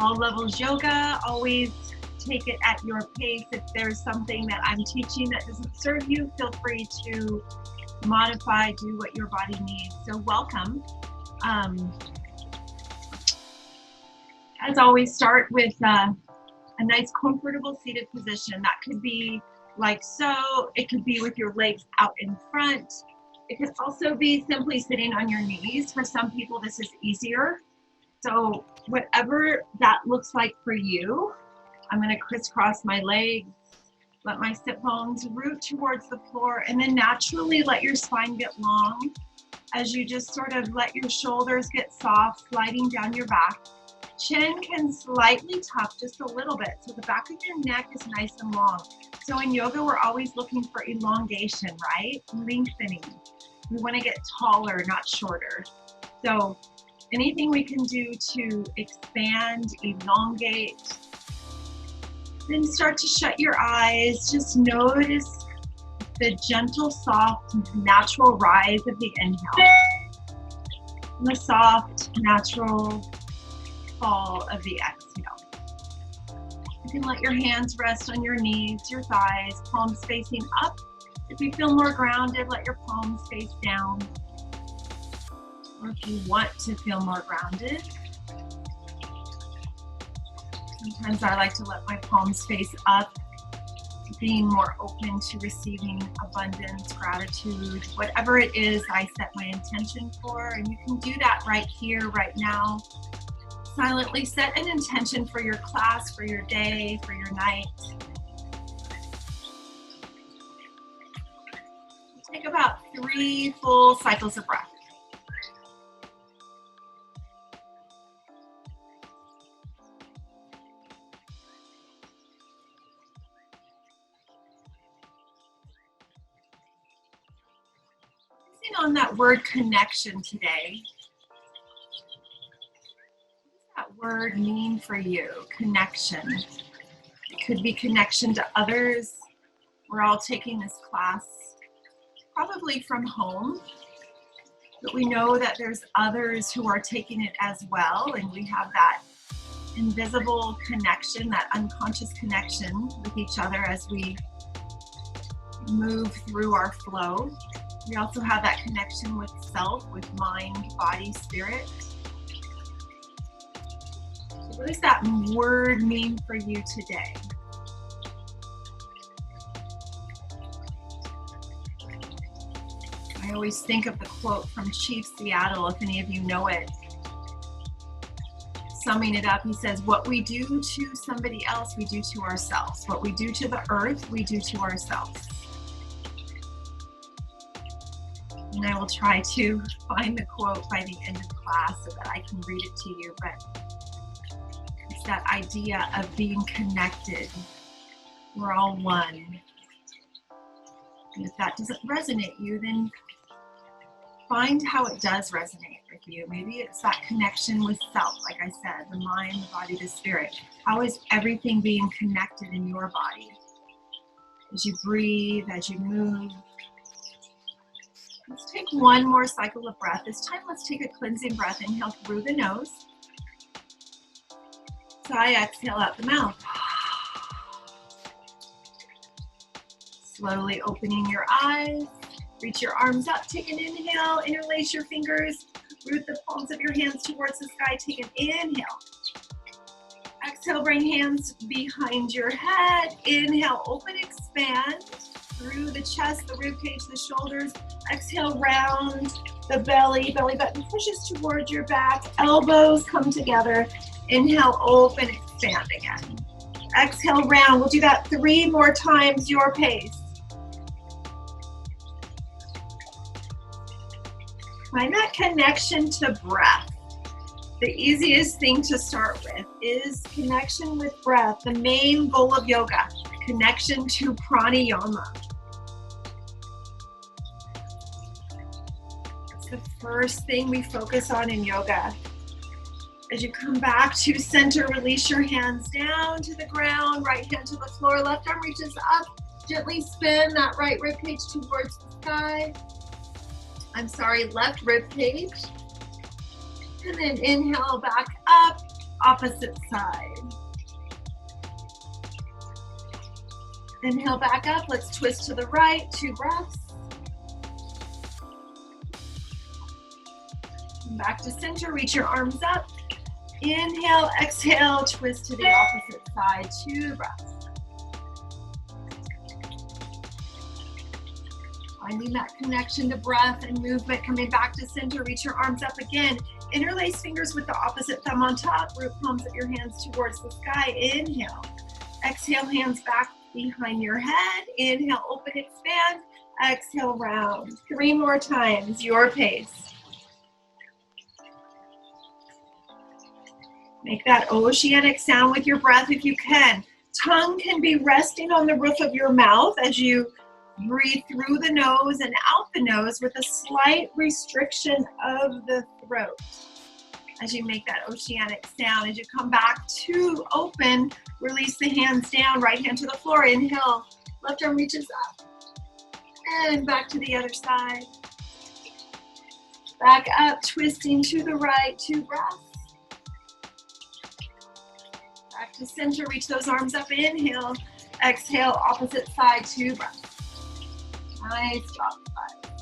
All levels yoga, always take it at your pace. If there's something that I'm teaching that doesn't serve you, feel free to modify, do what your body needs. So welcome. As always, start with a nice comfortable seated position. That could be like so. It could be with your legs out in front. It could also be simply sitting on your knees. For some people, this is easier. So whatever that looks like for you, I'm going to crisscross my legs, let my sit bones root towards the floor, and then naturally let your spine get long as you just sort of let your shoulders get soft, sliding down your back. Chin can slightly tuck just a little bit, so the back of your neck is nice and long. So in yoga, we're always looking for elongation, right? Lengthening. We want to get taller, not shorter. So anything we can do to expand, elongate. Then start to shut your eyes. Just notice the gentle, soft, natural rise of the inhale. And the soft, natural fall of the exhale. You can let your hands rest on your knees, your thighs, palms facing up. If you feel more grounded, let your palms face down. Or if you want to feel more grounded, sometimes I like to let my palms face up, being more open to receiving abundance, gratitude, whatever it is I set my intention for. And you can do that right here, right now. Silently set an intention for your class, for your day, for your night. Take about 3 full cycles of breath. On that word connection today. What does that word mean for you? Connection. It could be connection to others. We're all taking this class probably from home, but we know that there's others who are taking it as well, and we have that invisible connection, that unconscious connection with each other as we move through our flow. We also have that connection with self, with mind, body, spirit. So what does that word mean for you today? I always think of the quote from Chief Seattle, if any of you know it. Summing it up, he says, what we do to somebody else, we do to ourselves. What we do to the earth, we do to ourselves. And I will try to find the quote by the end of class so that I can read it to you. But it's that idea of being connected. We're all one. And if that doesn't resonate you, then find how it does resonate with you. Maybe it's that connection with self, like I said, the mind, the body, the spirit. How is everything being connected in your body? As you breathe, as you move. Let's take one more cycle of breath. This time, let's take a cleansing breath. Inhale through the nose. Sigh, exhale out the mouth. Slowly opening your eyes. Reach your arms up. Take an inhale. Interlace your fingers. Root the palms of your hands towards the sky. Take an inhale. Exhale, bring hands behind your head. Inhale, open, expand. Through the chest, the rib cage, the shoulders. Exhale, round the belly. Belly button pushes towards your back. Elbows come together. Inhale, open, expand again. Exhale, round. We'll do that 3 more times, your pace. Find that connection to breath. The easiest thing to start with is connection with breath. The main goal of yoga, connection to pranayama. It's the first thing we focus on in yoga. As you come back to center, release your hands down to the ground, right hand to the floor, left arm reaches up. Gently spin that right rib cage towards the sky. Left rib cage. And then inhale back up, opposite side. Inhale back up, let's twist to the right, 2 breaths. Back to center, reach your arms up. Inhale, exhale, twist to the opposite side, 2 breaths. Finding that connection to breath and movement, coming back to center, reach your arms up again. Interlace fingers with the opposite thumb on top, root palms of your hands towards the sky. Inhale. Exhale, hands back behind your head. Inhale, open, expand. Exhale, round. 3 more times, your pace. Make that oceanic sound with your breath if you can. Tongue can be resting on the roof of your mouth as you breathe through the nose and out the nose with a slight restriction of the throat. As you make that oceanic sound, as you come back to open, release the hands down, right hand to the floor. Inhale, left arm reaches up. And back to the other side. Back up, twisting to the right, 2 breaths. Back to center, reach those arms up. Inhale, exhale, opposite side, 2 breaths. Nice job, guys.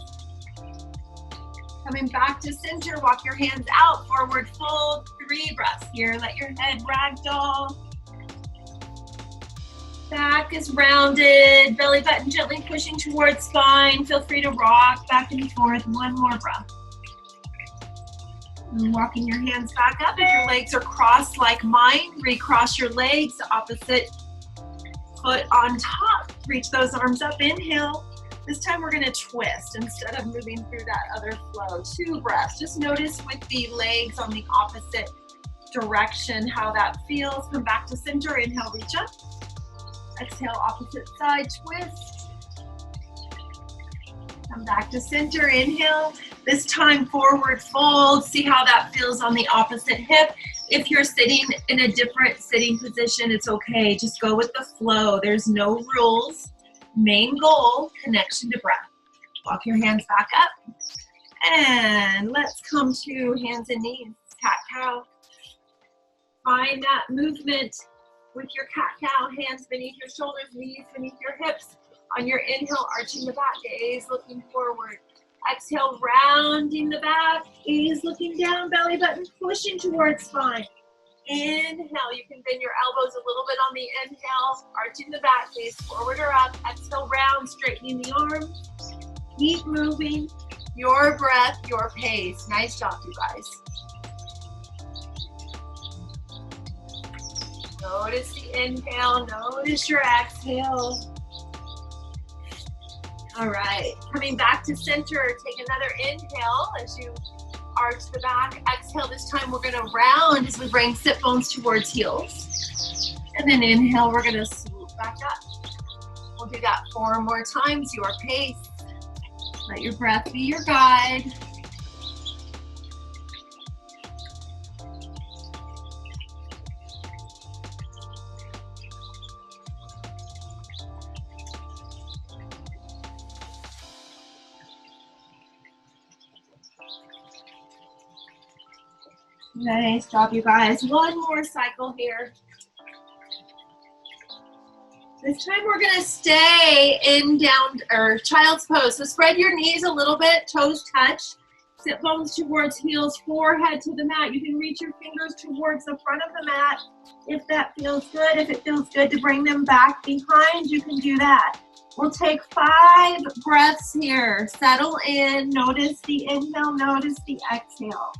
Coming back to center, walk your hands out, forward fold, 3 breaths here. Let your head ragdoll. Back is rounded, belly button gently pushing towards spine. Feel free to rock back and forth, 1 more breath. And walking your hands back up. If your legs are crossed like mine, recross your legs, opposite foot on top. Reach those arms up, inhale. This time we're gonna twist instead of moving through that other flow. 2 breaths. Just notice with the legs on the opposite direction how that feels. Come back to center, inhale, reach up. Exhale, opposite side, twist. Come back to center, inhale. This time forward fold. See how that feels on the opposite hip. If you're sitting in a different sitting position, it's okay. Just go with the flow. There's no rules. Main goal, connection to breath. Walk your hands back up. And let's come to hands and knees, cat-cow. Find that movement with your cat-cow, hands beneath your shoulders, knees beneath your hips. On your inhale, arching the back, gaze looking forward. Exhale, rounding the back, gaze looking down, belly button pushing towards spine. Inhale, you can bend your elbows a little bit on the inhale, arching the back, gaze forward or up. Exhale, round, straightening the arms. Keep moving, your breath, your pace. Nice job, you guys. Notice the inhale, notice your exhale. All right, coming back to center, take another inhale as you arch the back. Exhale, this time we're gonna round as we bring sit bones towards heels. And then inhale, we're gonna swoop back up. We'll do that 4 more times, your pace. Let your breath be your guide. Nice job, you guys. 1 more cycle here. This time we're gonna stay in down or child's pose. So spread your knees a little bit, toes touch. Sit bones towards heels, forehead to the mat. You can reach your fingers towards the front of the mat if that feels good. If it feels good to bring them back behind, you can do that. We'll take 5 breaths here. Settle in, notice the inhale, notice the exhale.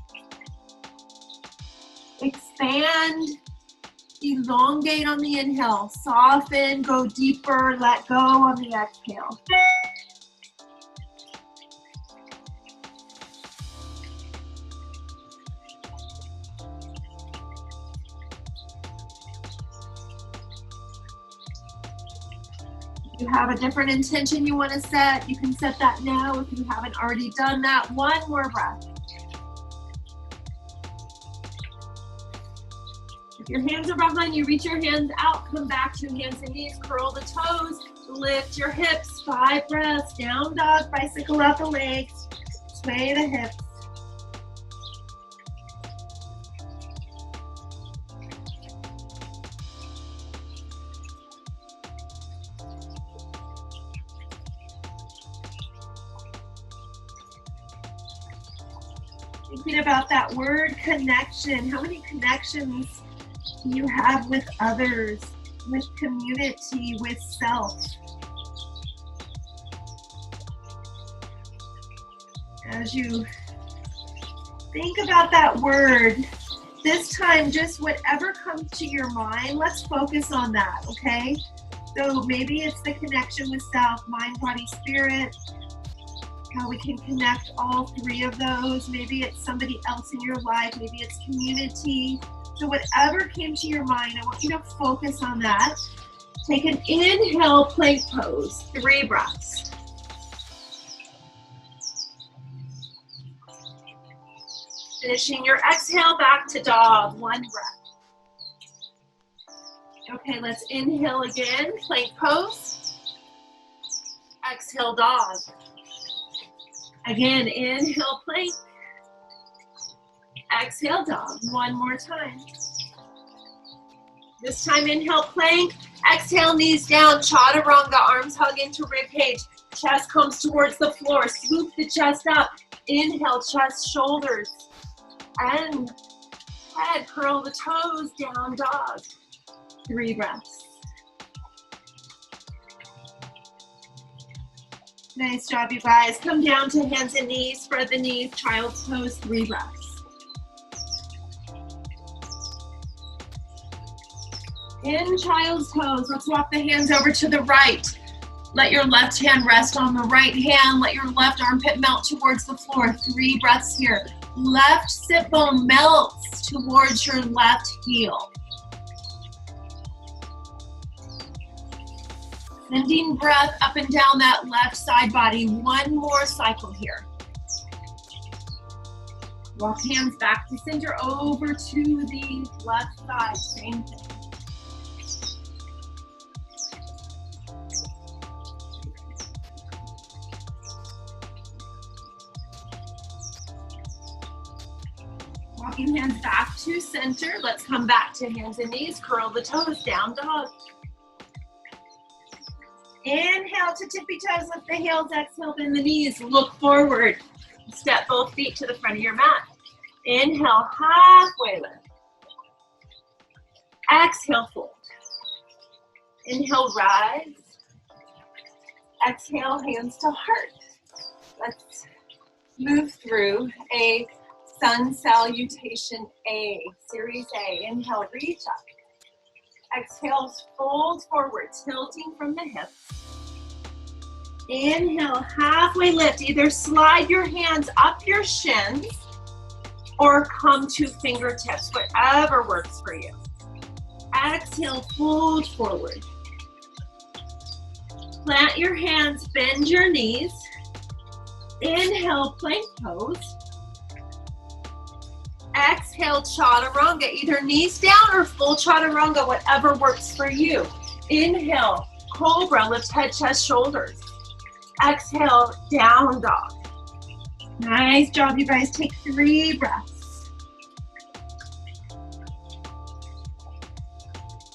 Expand, elongate on the inhale, soften, go deeper, let go on the exhale. If you have a different intention you want to set, you can set that now if you haven't already done that. 1 more breath. If your hands are behind you, reach your hands out, come back to hands and knees, curl the toes, lift your hips, 5 breaths, down dog, bicycle out the legs, sway the hips. Thinking about that word connection. How many connections do you have with others, with community, with self? As you think about that word, this time just whatever comes to your mind, let's focus on that, okay? So maybe it's the connection with self, mind, body, spirit, how we can connect all three of those. Maybe it's somebody else in your life, maybe it's community. So whatever came to your mind, I want you to focus on that. Take an inhale, plank pose, 3 breaths. Finishing your exhale, back to dog, 1 breath. Okay, let's inhale again, plank pose. Exhale, dog. Again, inhale, plank. Exhale, dog. 1 more time. This time, inhale, plank. Exhale, knees down, chaturanga, arms hug into rib cage. Chest comes towards the floor. Swoop the chest up. Inhale, chest, shoulders, and head. Curl the toes, down dog. 3 breaths. Nice job, you guys. Come down to hands and knees. Spread the knees, child's pose, 3 breaths. In child's pose, let's walk the hands over to the right. Let your left hand rest on the right hand. Let your left armpit melt towards the floor. 3 breaths here. Left sit bone melts towards your left heel. Sending breath up and down that left side body. 1 more cycle here. Walk hands back to center, over to the left side. Same thing. Walking hands back to center. Let's come back to hands and knees. Curl the toes, down dog. Inhale to tippy toes, lift the heels, exhale, bend the knees, look forward. Step both feet to the front of your mat. Inhale, halfway lift. Exhale, fold. Inhale, rise. Exhale, hands to heart. Let's move through a sun salutation A, series A. Inhale, reach up. Exhale, fold forward, tilting from the hips. Inhale, halfway lift. Either slide your hands up your shins or come to fingertips, whatever works for you. Exhale, fold forward. Plant your hands, bend your knees. Inhale, plank pose. Exhale, chaturanga, either knees down or full chaturanga, whatever works for you. Inhale, cobra, lift head, chest, shoulders. Exhale, down dog. Nice job, you guys. Take 3 breaths.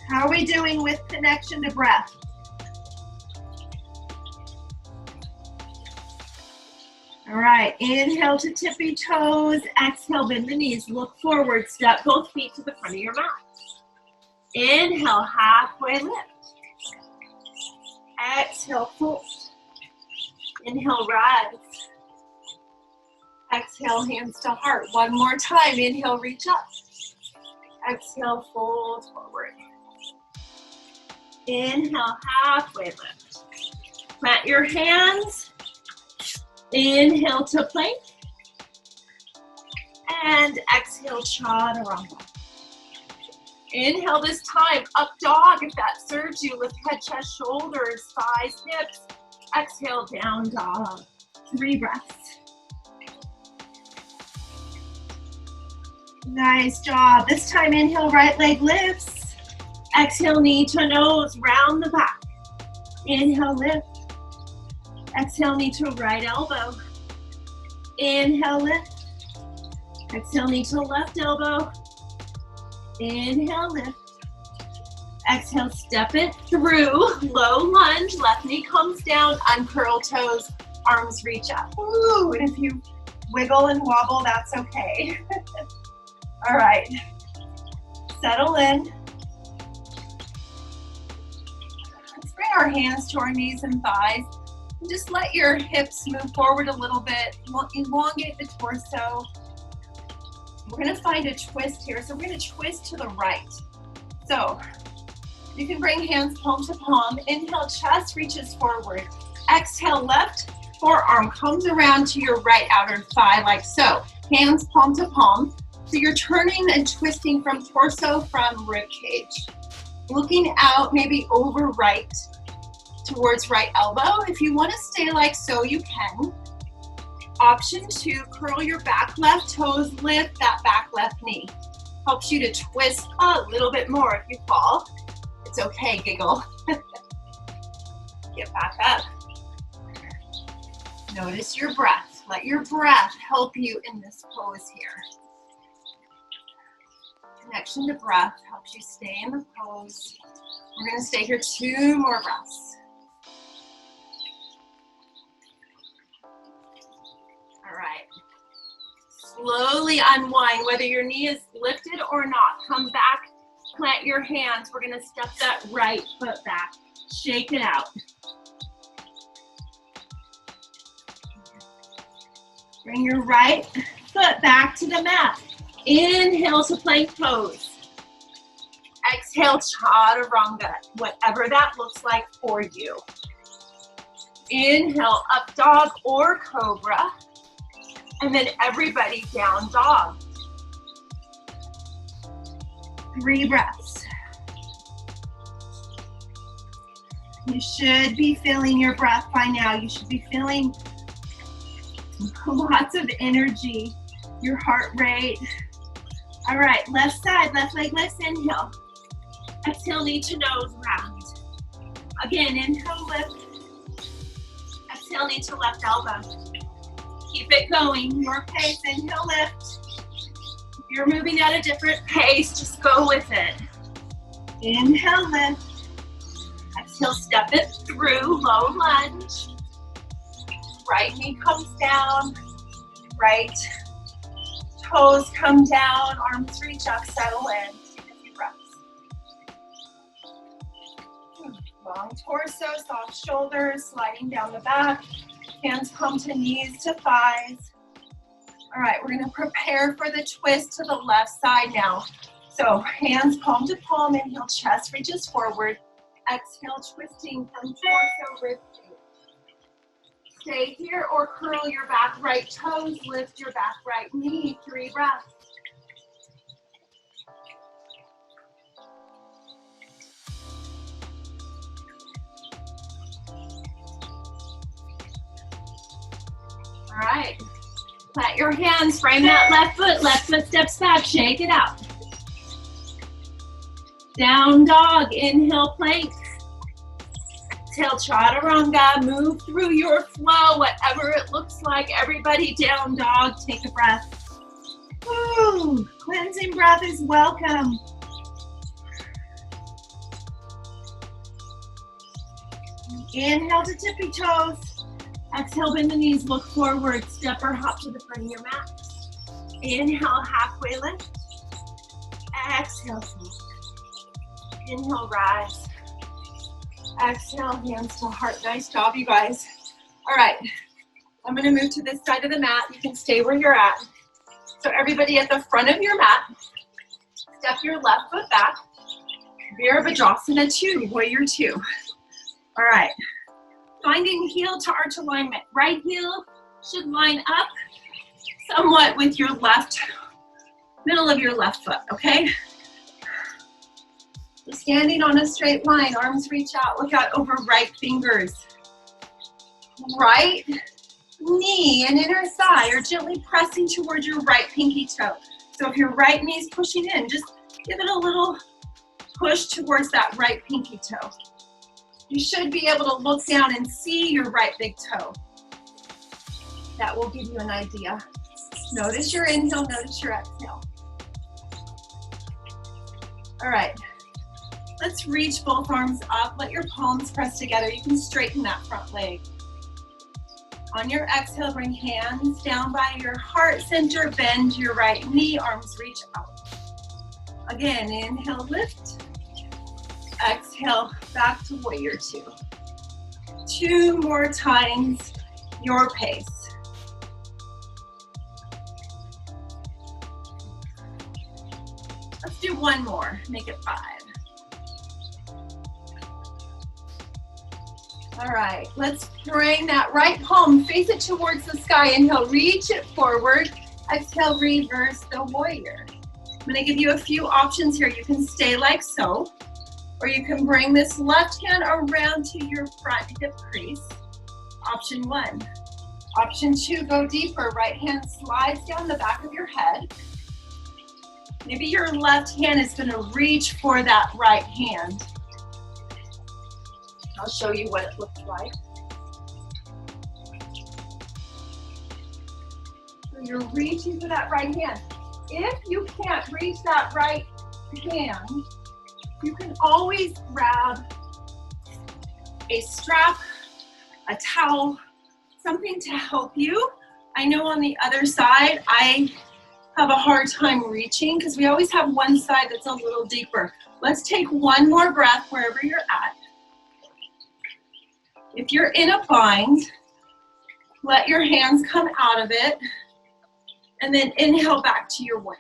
How are we doing with connection to breath? All right, inhale to tippy toes, exhale, bend the knees, look forward, step both feet to the front of your mat. Inhale, halfway lift. Exhale, fold. Inhale, rise. Exhale, hands to heart. 1 more time, inhale, reach up. Exhale, fold forward. Inhale, halfway lift. Plant your hands. Inhale to plank, and exhale, chaturanga. Inhale this time, up dog if that serves you. Lift head, chest, shoulders, thighs, hips. Exhale, down dog. 3 breaths. Nice job. This time, inhale, right leg lifts. Exhale, knee to nose, round the back. Inhale, lift. Exhale, knee to right elbow. Inhale, lift. Exhale, knee to left elbow. Inhale, lift. Exhale, step it through. Low lunge, left knee comes down, uncurl toes, arms reach up. Ooh, and if you Wiggle and wobble, that's okay. All right, settle in. Let's bring our hands to our knees and thighs. And just let your hips move forward a little bit. Elongate the torso. We're gonna find a twist here. So we're gonna twist to the right. So you can bring hands palm to palm. Inhale, chest reaches forward. Exhale, left forearm comes around to your right outer thigh like so. Hands palm to palm. So you're turning and twisting from torso from rib cage. Looking out maybe over right towards right elbow. If you want to stay like so, you can. Option 2, curl your back left toes, lift that back left knee. Helps you to twist a little bit more if you fall. It's okay, giggle. Get back up. Notice your breath. Let your breath help you in this pose here. Connection to breath helps you stay in the pose. We're going to stay here 2 more breaths. All right. Slowly unwind, whether your knee is lifted or not. Come back, plant your hands. We're going to step that right foot back. Shake it out. Bring your right foot back to the mat. Inhale to plank pose. Exhale, chaturanga, whatever that looks like for you. Inhale, up dog or cobra. And then everybody down dog. 3 breaths. You should be feeling your breath by now. You should be feeling lots of energy, your heart rate. All right, left side, left leg lifts, inhale. Exhale, knee to nose round. Again, inhale, lift. Exhale, knee to left elbow. Keep it going, your pace, inhale, lift. If you're moving at a different pace, just go with it. Inhale, lift. Exhale, step it through, low lunge. Right knee comes down, right toes come down, arms reach up, settle in. Take a few breaths. Long torso, soft shoulders, sliding down the back. Hands come to knees to thighs. All right, we're gonna prepare for the twist to the left side now. So hands palm to palm, inhale, chest reaches forward. Exhale, twisting from torso, rib cage. Stay here or curl your back right toes, lift your back right knee, 3 breaths. All right, plant your hands, frame that left foot steps back, shake it out. Down dog, inhale, plank. Exhale, chaturanga, move through your flow, whatever it looks like. Everybody down dog, take a breath. Woo, cleansing breath is welcome. Inhale to tippy toes. Exhale, bend the knees, look forward, step or hop to the front of your mat. Inhale, halfway lift. Exhale, fold. Inhale, rise. Exhale, hands to heart. Nice job, you guys. All right, I'm gonna move to this side of the mat. You can stay where you're at. So everybody at the front of your mat, step your left foot back. Virabhadrasana 2, warrior 2. All right, finding heel to arch alignment. Right heel should line up somewhat with your left, middle of your left foot, okay? Standing on a straight line, arms reach out, look out over right fingers. Right knee and inner thigh are gently pressing towards your right pinky toe. So if your right knee is pushing in, just give it a little push towards that right pinky toe. You should be able to look down and see your right big toe. That will give you an idea. Notice your inhale, notice your exhale. All right. Let's reach both arms up. Let your palms press together. You can straighten that front leg. On your exhale, bring hands down by your heart center, bend your right knee, arms reach out. Again, inhale, lift. Exhale, back to warrior two. 2 more times, your pace. Let's do 1 more, make it 5. All right, let's bring that right palm, face it towards the sky. Inhale, reach it forward. Exhale, reverse the warrior. I'm gonna give you a few options here. You can stay like so, or you can bring this left hand around to your front hip crease. Option 1. Option 2, go deeper. Right hand slides down the back of your head. Maybe your left hand is gonna reach for that right hand. I'll show you what it looks like. So you're reaching for that right hand. If you can't reach that right hand, you can always grab a strap, a towel, something to help you. I know on the other side, I have a hard time reaching because we always have one side that's a little deeper. Let's take 1 more breath wherever you're at. If you're in a bind, let your hands come out of it and then inhale back to your warrior.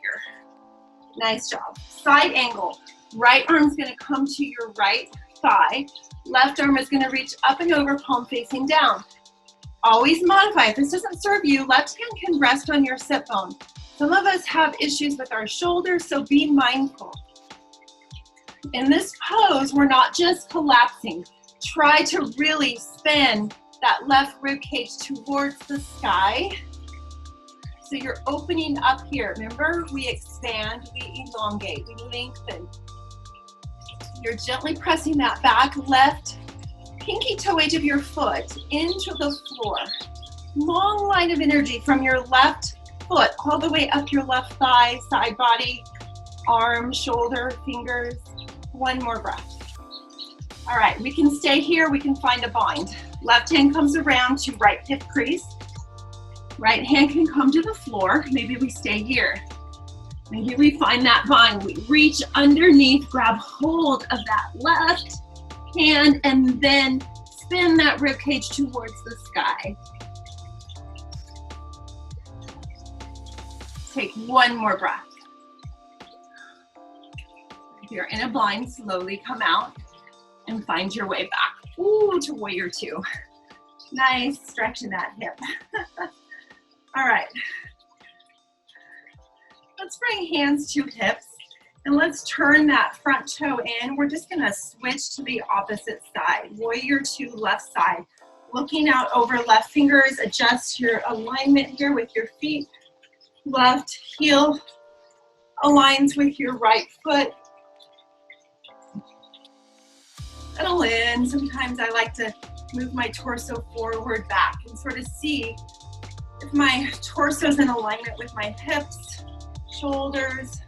Nice job. Side angle. Right arm's gonna come to your right thigh. Left arm is gonna reach up and over, palm facing down. Always modify. If this doesn't serve you, left hand can rest on your sit bone. Some of us have issues with our shoulders, so be mindful. In this pose, we're not just collapsing. Try to really spin that left rib cage towards the sky. So you're opening up here. Remember, we expand, we elongate, we lengthen. You're gently pressing that back left pinky toe edge of your foot into the floor. Long line of energy from your left foot all the way up your left thigh, side body, arm, shoulder, fingers. 1 more breath. All right, we can stay here, we can find a bind. Left hand comes around to right hip crease. Right hand can come to the floor. Maybe we stay here. Maybe we find that bind. We reach underneath, grab hold of that left hand, and then spin that rib cage towards the sky. Take 1 more breath. If you're in a bind, slowly come out and find your way back. Ooh, to warrior two. Nice stretch in that hip. All right. Let's bring hands to hips and let's turn that front toe in. We're just gonna switch to the opposite side. Warrior two, left side. Looking out over left fingers, adjust your alignment here with your feet. Left heel aligns with your right foot. Settle in. Sometimes I like to move my torso forward, back, and sort of see if my torso's in alignment with my hips, shoulders.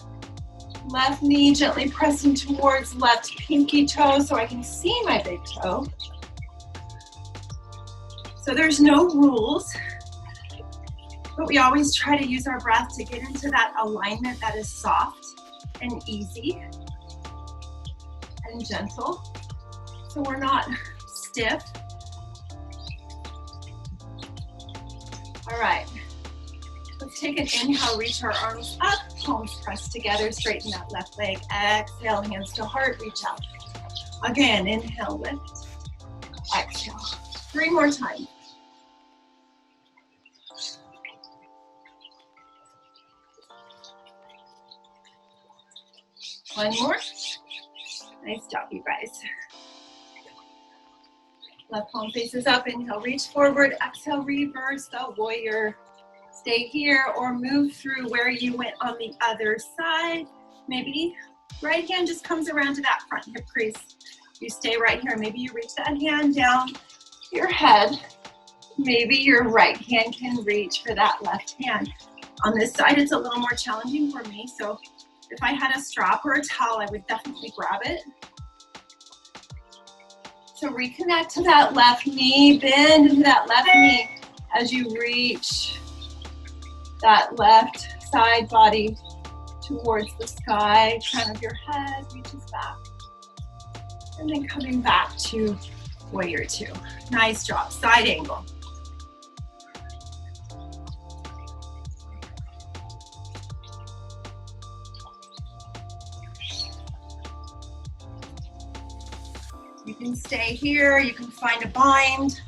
Left knee gently pressing towards left pinky toe so I can see my big toe. So there's no rules, but we always try to use our breath to get into that alignment that is soft and easy and gentle. So we're not stiff. All right, let's take an inhale, reach our arms up, palms pressed together, straighten that left leg. Exhale, hands to heart, reach out. Again, inhale, lift, exhale. 3 more times. One more. Nice job, you guys. Left palm faces up, inhale, reach forward, exhale, reverse the warrior. Stay here or move through where you went on the other side. Maybe right hand just comes around to that front hip crease. You stay right here. Maybe you reach that hand down your head. Maybe your right hand can reach for that left hand. On this side, it's a little more challenging for me, so if I had a strap or a towel, I would definitely grab it. So reconnect to that left knee, bend into that left knee. as you reach that left side body towards the sky, crown of your head reaches back. And then coming back to warrior two. Nice job, side angle. You can stay here, you can find a bind.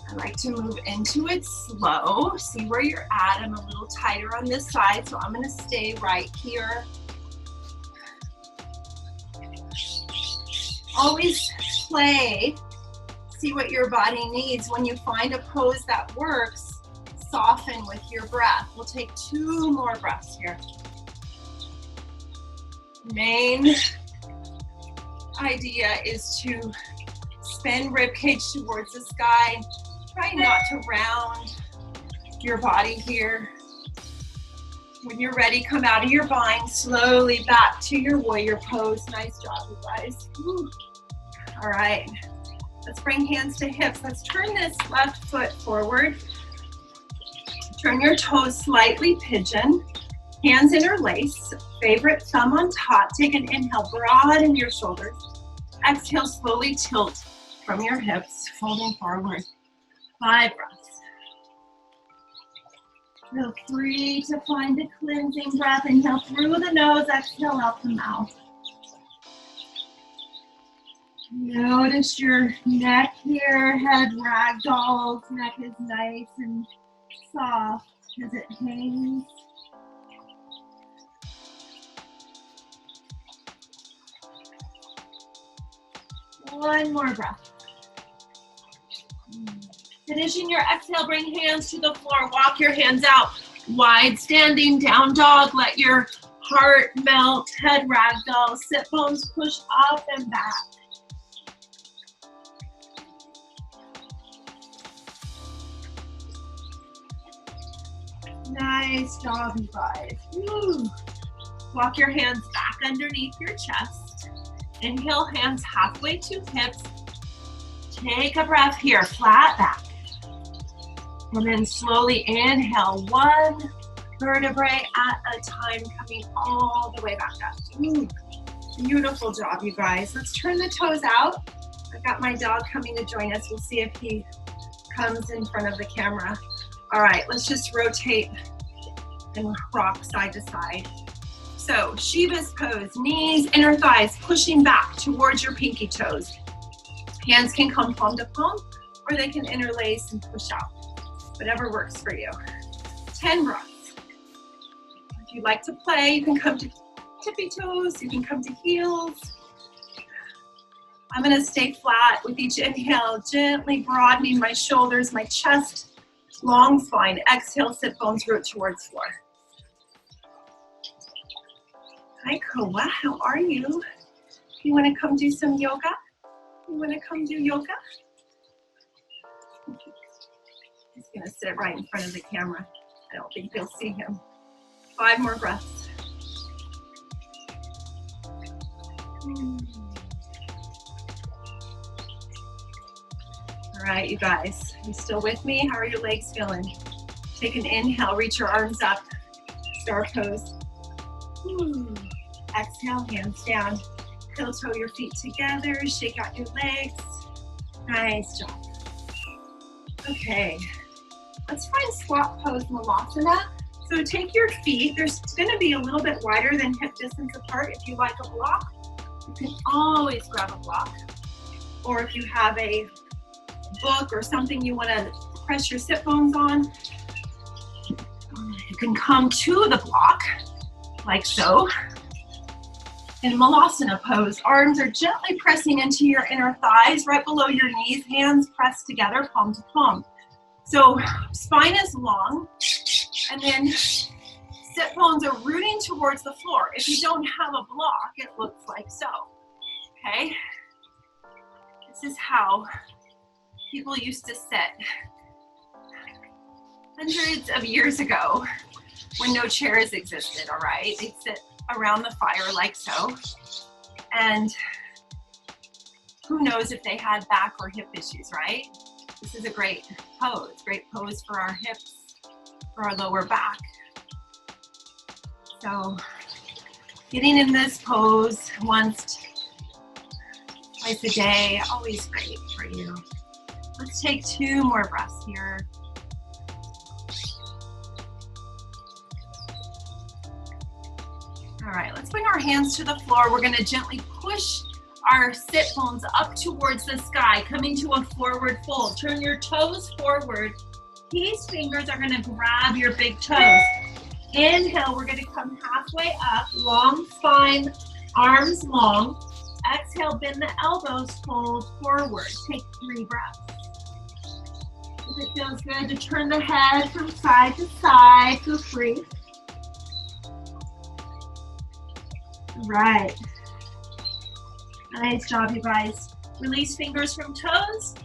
I like to move into it slow. See where you're at. I'm a little tighter on this side, so I'm gonna stay right here. Always play, see what your body needs. When you find a pose that works, soften with your breath. We'll take 2 more breaths here. Main idea is to spin ribcage towards the sky. Try not to round your body here. When you're ready, come out of your bind, slowly back to your warrior pose. Nice job, you guys. Woo. All right, let's bring hands to hips. Let's turn this left foot forward. Turn your toes slightly pigeon. Hands interlace, favorite thumb on top. Take an inhale, broaden your shoulders. Exhale, slowly tilt from your hips, folding forward. 5 breaths. Feel free to find a cleansing breath. Inhale through the nose, exhale out the mouth. Notice your neck here, head ragdolls. Neck is nice and soft as it hangs. One more breath. Finishing your exhale, bring hands to the floor. Walk your hands out. Wide standing down dog. Let your heart melt. Head ragdoll. Sit bones push up and back. Nice job, you guys. Woo. Walk your hands back underneath your chest. Inhale, hands halfway to hips. Take a breath here, flat back. And then slowly inhale, 1 vertebrae at a time, coming all the way back up. Ooh, beautiful job, you guys. Let's turn the toes out. I've got my dog coming to join us. We'll see if he comes in front of the camera. All right, let's just rotate and rock side to side. So Shiva's pose, knees, inner thighs, pushing back towards your pinky toes. Hands can come palm to palm, or they can interlace and push out. Whatever works for you. 10 breaths. If you'd like to play, you can come to tippy toes, you can come to heels. I'm gonna stay flat with each inhale, gently broadening my shoulders, my chest, long spine. Exhale, sit bones root towards floor. Hi, Koa, how are you? You wanna come do some yoga? You wanna come do yoga? He's gonna sit right in front of the camera. I don't think you'll see him. 5 more breaths. All right, you guys, you still with me? How are your legs feeling? Take an inhale, reach your arms up, star pose. Exhale, hands down. Heel toe your feet together, shake out your legs. Nice job. Okay, let's find squat pose Malasana. So take your feet, there's gonna be a little bit wider than hip distance apart. If you like a block, you can always grab a block. Or if you have a book or something you wanna press your sit bones on, you can come to the block, like so. In Malasana pose, arms are gently pressing into your inner thighs, right below your knees, hands pressed together, palm to palm. So spine is long, and then sit bones are rooting towards the floor. If you don't have a block, it looks like so, okay? This is how people used to sit hundreds of years ago when no chairs existed, all right? They'd sit around the fire like so, and who knows if they had back or hip issues, right? This is a great pose for our hips, for our lower back. So getting in this pose once, twice a day, always great for you. Let's take 2 more breaths here. All right, let's bring our hands to the floor. We're gonna gently push our sit bones up towards the sky, coming to a forward fold. Turn your toes forward. These fingers are gonna grab your big toes. Inhale, we're gonna come halfway up, long spine, arms long. Exhale, bend the elbows, fold forward. Take 3 breaths. If it feels good to turn the head from side to side, feel free. Right. Nice job, you guys. Release fingers from toes.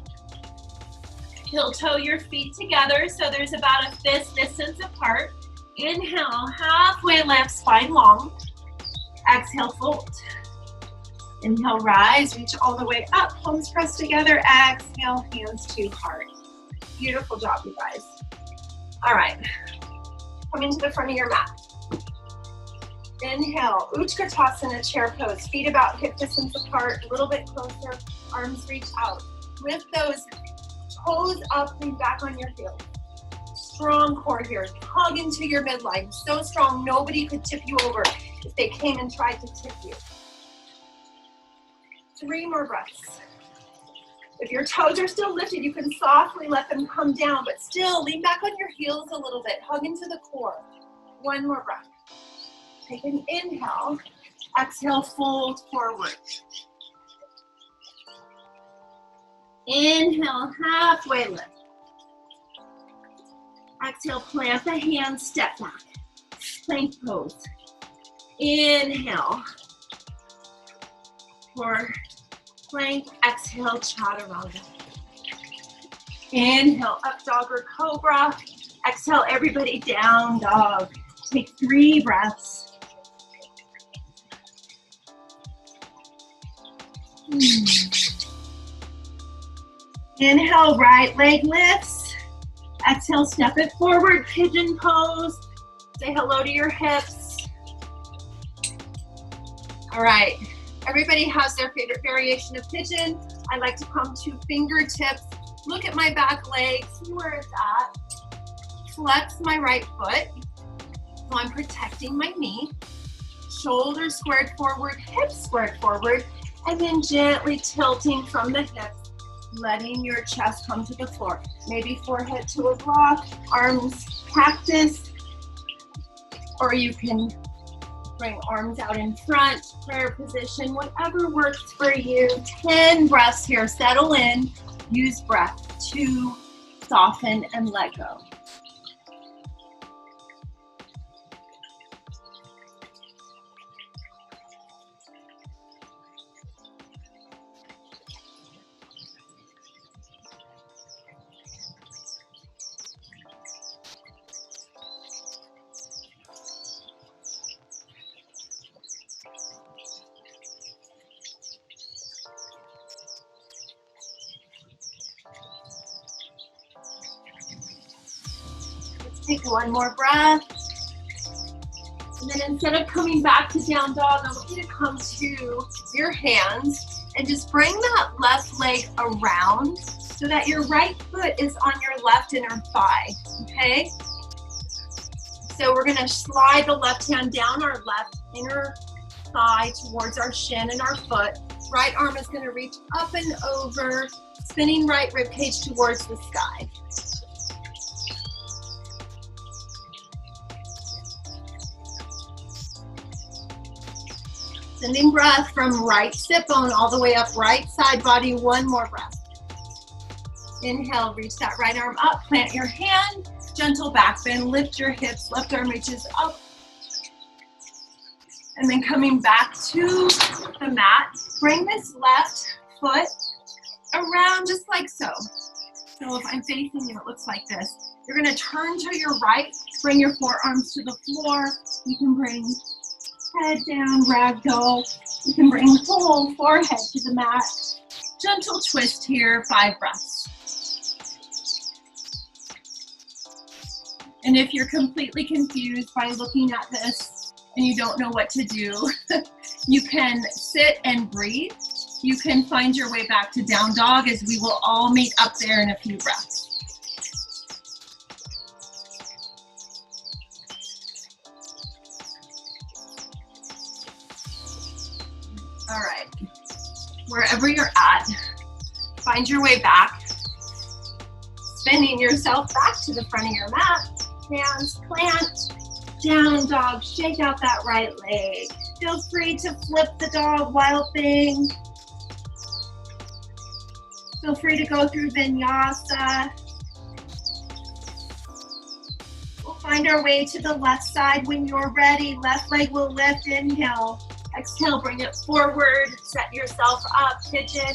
Heel toe your feet together so there's about a fist distance apart. Inhale, halfway lift, spine long. Exhale, fold. Inhale, rise, reach all the way up, palms pressed together. Exhale, hands to heart. Beautiful job, you guys. All right, come into the front of your mat. Inhale, Utkatasana, chair pose. Feet about hip distance apart, a little bit closer, arms reach out. Lift those toes up, lean back on your heels. Strong core here, hug into your midline. So strong, nobody could tip you over if they came and tried to tip you. 3 more breaths. If your toes are still lifted, you can softly let them come down, but still lean back on your heels a little bit, hug into the core. 1 more breath. Take an inhale, exhale, fold forward. Inhale, halfway lift. Exhale, plant the hands, step back. Plank pose. Inhale. For plank, exhale, chaturanga. Inhale, up dog or cobra. Exhale, everybody down dog. Take 3 breaths. Inhale, right leg lifts. Exhale, step it forward, pigeon pose. Say hello to your hips. All right, everybody has their favorite variation of pigeon. I like to come to fingertips. Look at my back leg, see where it's at. Flex my right foot, so I'm protecting my knee. Shoulders squared forward, hips squared forward, and then gently tilting from the hips, letting your chest come to the floor. Maybe forehead to a block, arms cactus, or you can bring arms out in front, prayer position, whatever works for you. 10 breaths here, settle in, use breath to soften and let go. Take 1 more breath. And then instead of coming back to down dog, I want you to come to your hands and just bring that left leg around so that your right foot is on your left inner thigh, okay? So we're gonna slide the left hand down our left inner thigh towards our shin and our foot. Right arm is gonna reach up and over, spinning right rib cage towards the sky. Sending breath from right sit bone all the way up right side body. 1 more breath. Inhale, reach that right arm up, plant your hand, gentle back bend, lift your hips, left arm reaches up. And then coming back to the mat, bring this left foot around just like so. So if I'm facing you, it looks like this. You're gonna turn to your right, bring your forearms to the floor. You can bring head down, ragdoll. You can bring whole forehead to the mat. Gentle twist here, 5 breaths. And if you're completely confused by looking at this and you don't know what to do, you can sit and breathe. You can find your way back to down dog, as we will all meet up there in a few breaths. All right, wherever you're at, find your way back, spinning yourself back to the front of your mat. Hands plant, down dog, shake out that right leg. Feel free to flip the dog, wild thing. Feel free to go through vinyasa. We'll find our way to the left side when you're ready. Left leg will lift, inhale. Exhale, bring it forward, set yourself up, pigeon.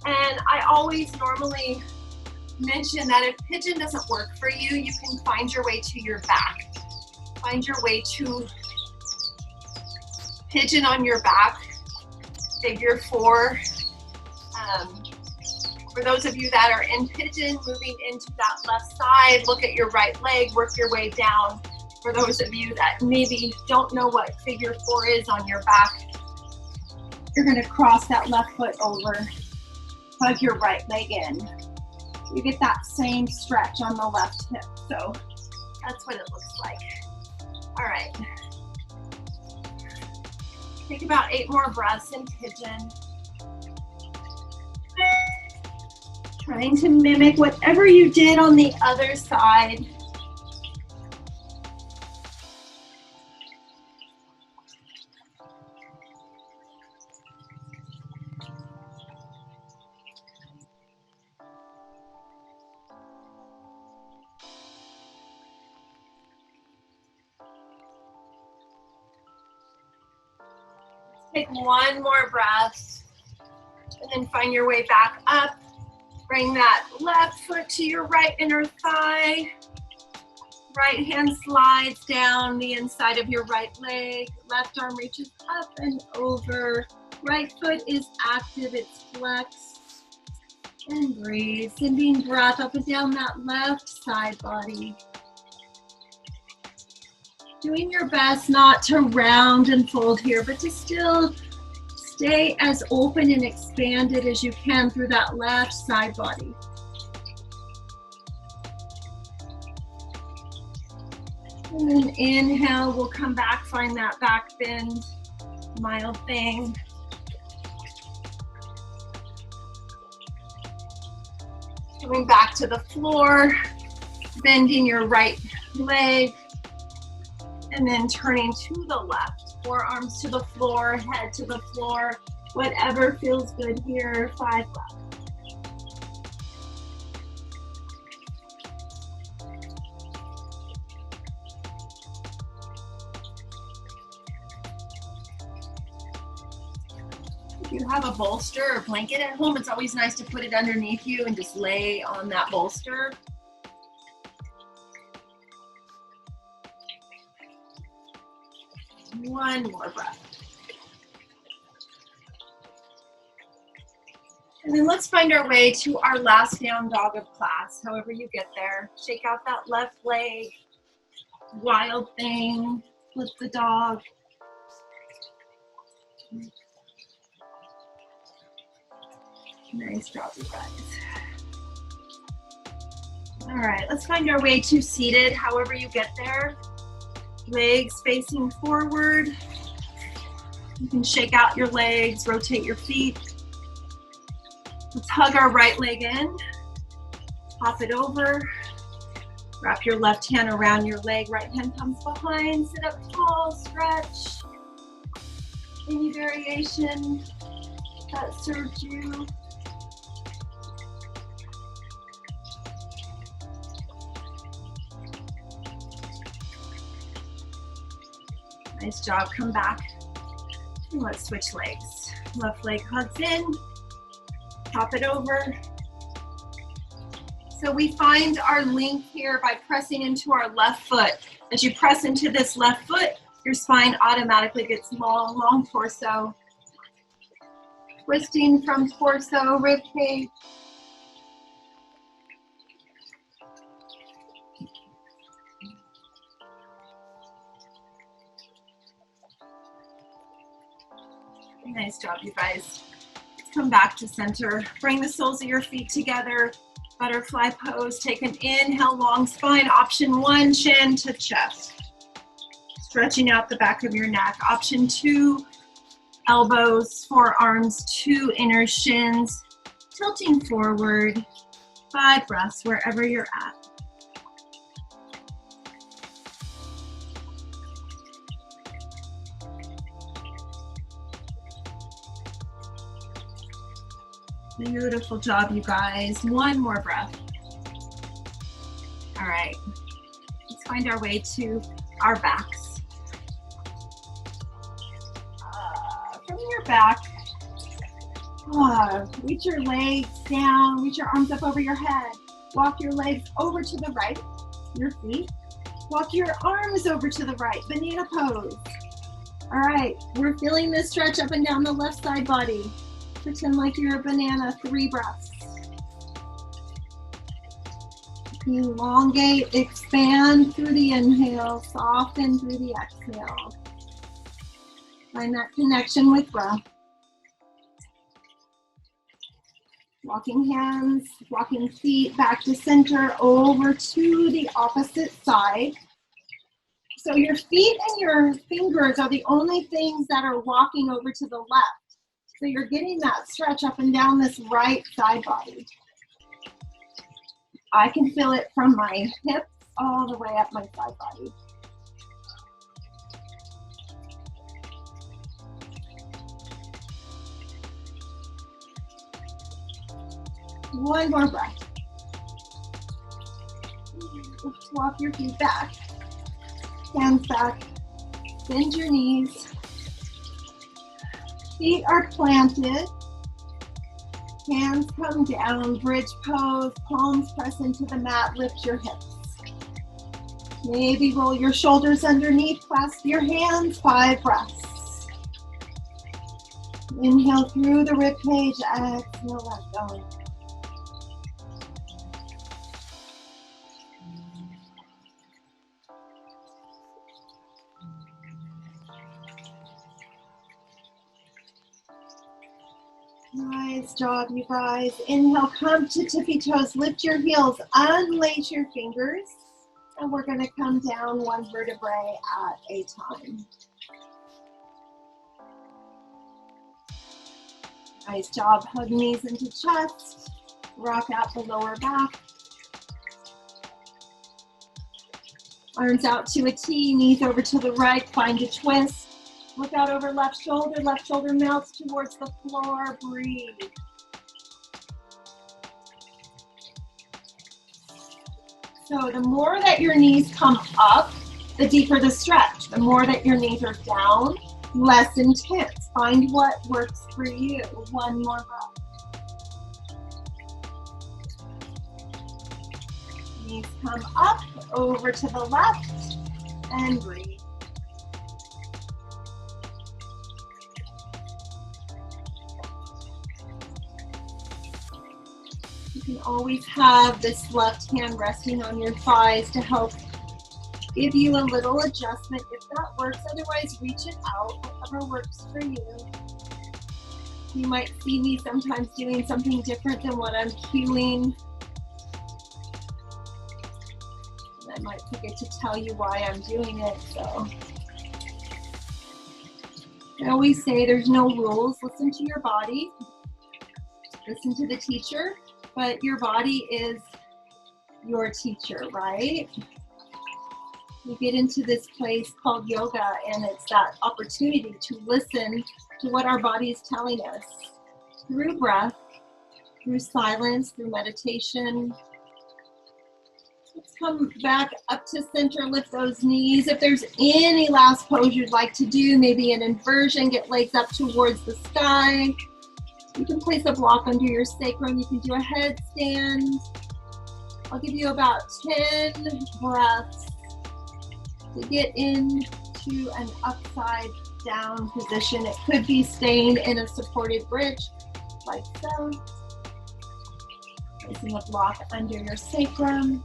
And I always normally mention that if pigeon doesn't work for you, you can find your way to your back. Find your way to pigeon on your back, figure four. For those of you that are in pigeon, moving into that left side, look at your right leg, work your way down. For those of you that maybe don't know what figure four is on your back, you're gonna cross that left foot over, hug your right leg in. You get that same stretch on the left hip. So that's what it looks like. All right. Take about 8 more breaths in pigeon. Trying to mimic whatever you did on the other side. Take 1 more breath, and then find your way back up. Bring that left foot to your right inner thigh. Right hand slides down the inside of your right leg. Left arm reaches up and over. Right foot is active, it's flexed. And breathe, sending breath up and down that left side body. Doing your best not to round and fold here, but to still stay as open and expanded as you can through that left side body. And then inhale, we'll come back, find that back bend, mild thing. Coming back to the floor, bending your right leg, and then turning to the left. Forearms to the floor, head to the floor. Whatever feels good here. 5 left. If you have a bolster or blanket at home, it's always nice to put it underneath you and just lay on that bolster. One more breath. And then let's find our way to our last down dog of class, however you get there. Shake out that left leg, wild thing, flip the dog. Nice job, you guys. All right, let's find our way to seated, however you get there. Legs facing forward. You can shake out your legs, rotate your feet. Let's hug our right leg in. Pop it over. Wrap your left hand around your leg. Right hand comes behind. Sit up tall, stretch. Any variation that serves you. Nice job, come back. And let's switch legs. Left leg hugs in, pop it over. So we find our link here by pressing into our left foot. As you press into this left foot, your spine automatically gets long, long torso. Twisting from torso, rib cage. Nice job, you guys. Come back to center. Bring the soles of your feet together. Butterfly pose. Take an inhale, long spine. Option 1, chin to chest. Stretching out the back of your neck. Option 2, elbows, forearms to inner shins. Tilting forward. 5 breaths wherever you're at. Beautiful job, you guys. One more breath. All right. Let's find our way to our backs. From your back, reach your legs down, reach your arms up over your head. Walk your legs over to the right, your feet. Walk your arms over to the right, banana pose. All right, we're feeling this stretch up and down the left side body. Pretend like you're a banana, 3 breaths. Elongate, expand through the inhale, soften through the exhale. Find that connection with breath. Walking hands, walking feet back to center, over to the opposite side. So your feet and your fingers are the only things that are walking over to the left. So you're getting that stretch up and down this right side body. I can feel it from my hips all the way up my side body. One more breath. Walk your feet back. Hands back. Bend your knees. Feet are planted. Hands come down. Bridge pose. Palms press into the mat. Lift your hips. Maybe roll your shoulders underneath. Clasp your hands. 5 breaths. Inhale through the ribcage. Exhale, let go. Nice job, you guys. Inhale, come to tippy toes. Lift your heels, unlace your fingers, and we're going to come down 1 vertebrae at a time. Nice job. Hug knees into chest. Rock out the lower back. Arms out to a T, knees over to the right. Find a twist. Look out over left shoulder melts towards the floor, breathe. So the more that your knees come up, the deeper the stretch. The more that your knees are down, less intense. Find what works for you. 1 more breath. Knees come up, over to the left, and breathe. You can always have this left hand resting on your thighs to help give you a little adjustment if that works. Otherwise, reach it out, whatever works for you. You might see me sometimes doing something different than what I'm cueing. And I might forget to tell you why I'm doing it, so. I always say there's no rules. Listen to your body. Listen to the teacher. But your body is your teacher, right? You get into this place called yoga, and it's that opportunity to listen to what our body is telling us through breath, through silence, through meditation. Let's come back up to center, lift those knees. If there's any last pose you'd like to do, maybe an inversion, get legs up towards the sky. You can place a block under your sacrum. You can do a headstand. I'll give you about 10 breaths to get into an upside down position. It could be staying in a supported bridge, like so. Placing a block under your sacrum.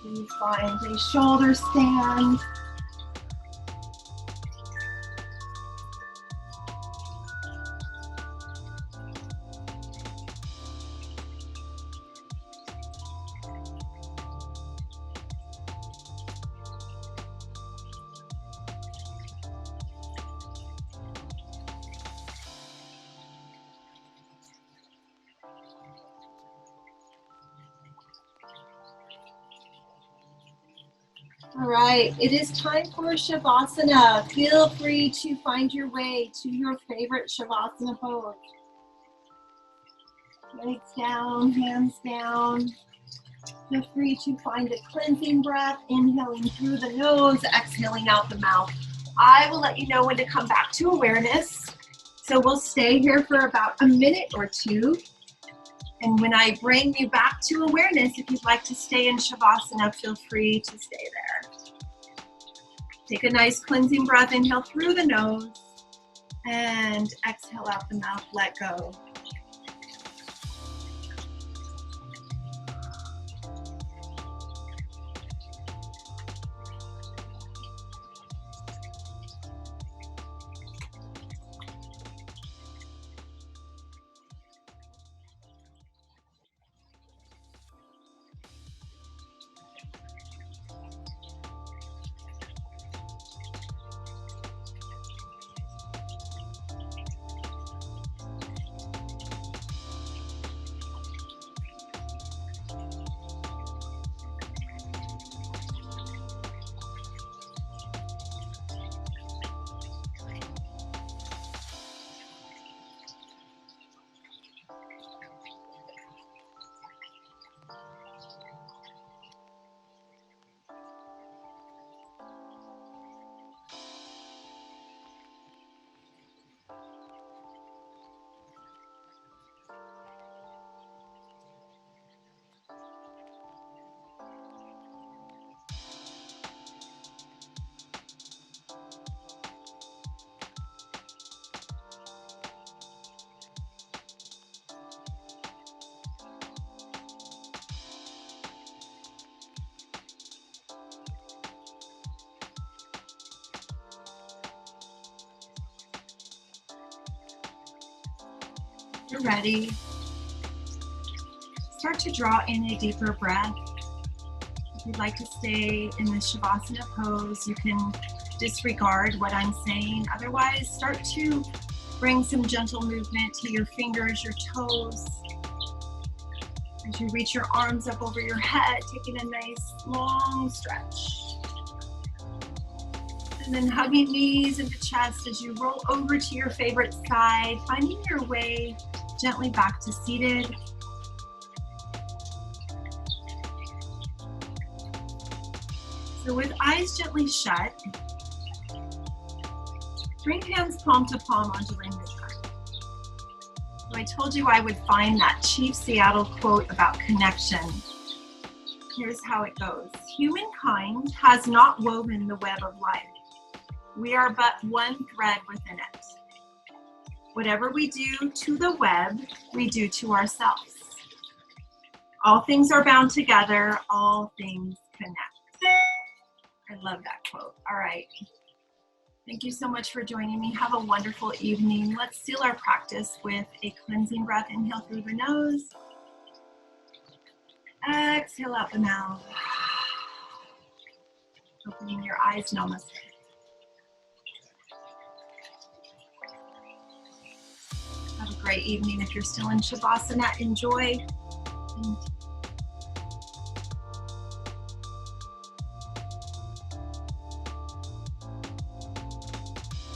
You find a shoulder stand. All right, it is time for Shavasana. Feel free to find your way to your favorite Shavasana pose. Legs down, hands down. Feel free to find a cleansing breath, inhaling through the nose, exhaling out the mouth. I will let you know when to come back to awareness. So we'll stay here for about a minute or two. And when I bring you back to awareness, if you'd like to stay in Shavasana, feel free to stay there. Take a nice cleansing breath, inhale through the nose, and exhale out the mouth, let go. You're ready. Start to draw in a deeper breath. If you'd like to stay in the Shavasana pose, you can disregard what I'm saying. Otherwise, start to bring some gentle movement to your fingers, your toes. As you reach your arms up over your head, taking a nice long stretch. And then hugging knees into chest as you roll over to your favorite side, finding your way gently back to seated. So with eyes gently shut, bring hands palm to palm onto Mudra. So I told you I would find that Chief Seattle quote about connection. Here's how it goes. Humankind has not woven the web of life. We are but one thread within it. Whatever we do to the web, we do to ourselves. All things are bound together, all things connect. I love that quote. All right. Thank you so much for joining me. Have a wonderful evening. Let's seal our practice with a cleansing breath. Inhale through the nose. Exhale out the mouth. Opening your eyes, namaste. Have a great evening. If you're still in Shavasana, enjoy. And